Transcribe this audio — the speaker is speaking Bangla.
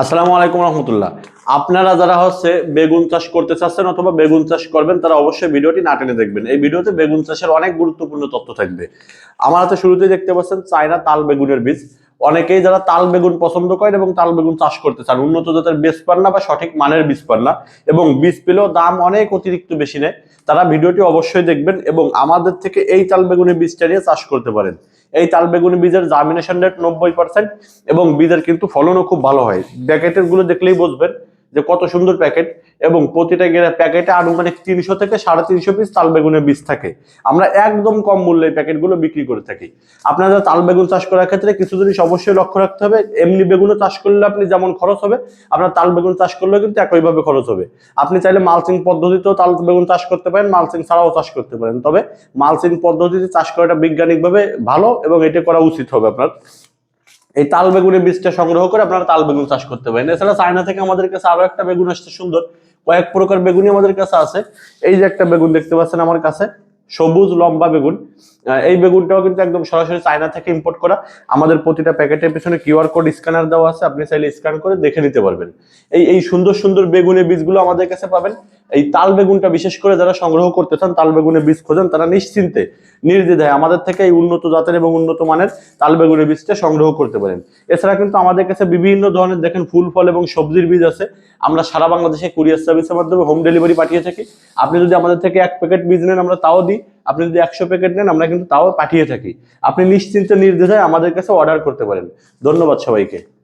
আসসালামু আলাইকুম রহমতুল্লাহ। আপনারা যারা বেগুন চাষ করতে চাচ্ছেন অথবা বেগুন চাষ করবেন তারা অবশ্যই ভিডিওটি না টেনে দেখবেন। এই ভিডিওতে বেগুন চাষের অনেক গুরুত্বপূর্ণ তথ্য থাকবে। আমার হাতে শুরুতেই দেখতে পাচ্ছেন চায়না তাল বেগুনের বীজ। অনেকেই যারা তাল বেগুন পছন্দ করেন এবং তাল বেগুন চাষ করতে চান, উন্নত জাতের বীজ পান না বা সঠিক মানের বীজ পান না এবং বীজ পেলেও দাম অনেক অতিরিক্ত বেশি নেয়, তারা ভিডিওটি অবশ্যই দেখবেন এবং আমাদের থেকে এই তাল বেগুনের বীজটা নিয়ে চাষ করতে পারেন। এই তাল বেগুনি বীজের জার্মিনেশন রেট 90% এবং বীজের কিন্তু ফলনও খুব ভালো হয়। প্যাকেটের গুলো দেখলেই বুঝবেন যে কত সুন্দর প্যাকেট এবং প্রতিটা প্যাকেটে আনুমানিক 300 থেকে 350 পিস তাল বেগুনের বীজ থাকে। আমরা একদম কম মূল্যে এই প্যাকেটগুলো বিক্রি করে থাকি। আপনারা তাল বেগুন চাষ করার ক্ষেত্রে কিছু জিনিস অবশ্যই লক্ষ্য রাখতে হবে। এমনি বেগুনও চাষ করলে আপনি যেমন খরচ হবে, আপনার তাল বেগুন চাষ করলেও কিন্তু একইভাবে খরচ হবে। আপনি চাইলে মালচিং পদ্ধতিতেও তাল বেগুন চাষ করতে পারেন, মালচিং ছাড়াও চাষ করতে পারেন। তবে মালচিং পদ্ধতিতে চাষ করাটা বৈজ্ঞানিকভাবে ভালো এবং এটা করা উচিত হবে আপনার। এই তাল বেগুনের বীজটা সংগ্রহ করে আপনারা তাল বেগুন চাষ করতে পারেন। এছাড়া চায়না থেকে আমাদের কাছে আরো একটা বেগুন আসছে সুন্দর, কয়েক প্রকার বেগুনই আমাদের কাছে আছে। এই যে একটা বেগুন দেখতে পাচ্ছেন আমার কাছে, সবুজ লম্বা বেগুন। এই বেগুনটাও কিন্তু একদম সরাসরি চায়না থেকে ইম্পোর্ট করা। আমাদের প্রতিটা প্যাকেটের পিছনে কিউআর কোড স্ক্যানার দেওয়া আছে, আপনি চাইলে স্ক্যান করে দেখে নিতে পারবেন। এই এই সুন্দর সুন্দর বেগুনের বীজগুলো আমাদের কাছে পাবেন। এই তাল বেগুনটা বিশেষ করে যারা সংগ্রহ করতে চান, তাল বেগুনের বীজ খোঁজেন, তারা নিশ্চিন্তে নির্দ্বিধায় আমাদের থেকে এই উন্নত জাতের এবং উন্নত মানের তাল বেগুনের বীজটা সংগ্রহ করতে পারেন। এছাড়া কিন্তু আমাদের কাছে বিভিন্ন ধরনের দেখেন ফুল ফল এবং সবজির বীজ আছে। আমরা সারা বাংলাদেশে কুরিয়ার সার্ভিসের মাধ্যমে হোম ডেলিভারি পাঠিয়ে থাকি। আপনি যদি আমাদের থেকে 1 প্যাকেট বীজ নেন আমরা তাও দিই, আপনি যদি 100 প্যাকেট নেন আমরা কিন্তু তাও পাঠিয়ে থাকি। আপনি নিশ্চিন্তে নির্দ্বিধায় আমাদের কাছে অর্ডার করতে পারেন। ধন্যবাদ সবাইকে।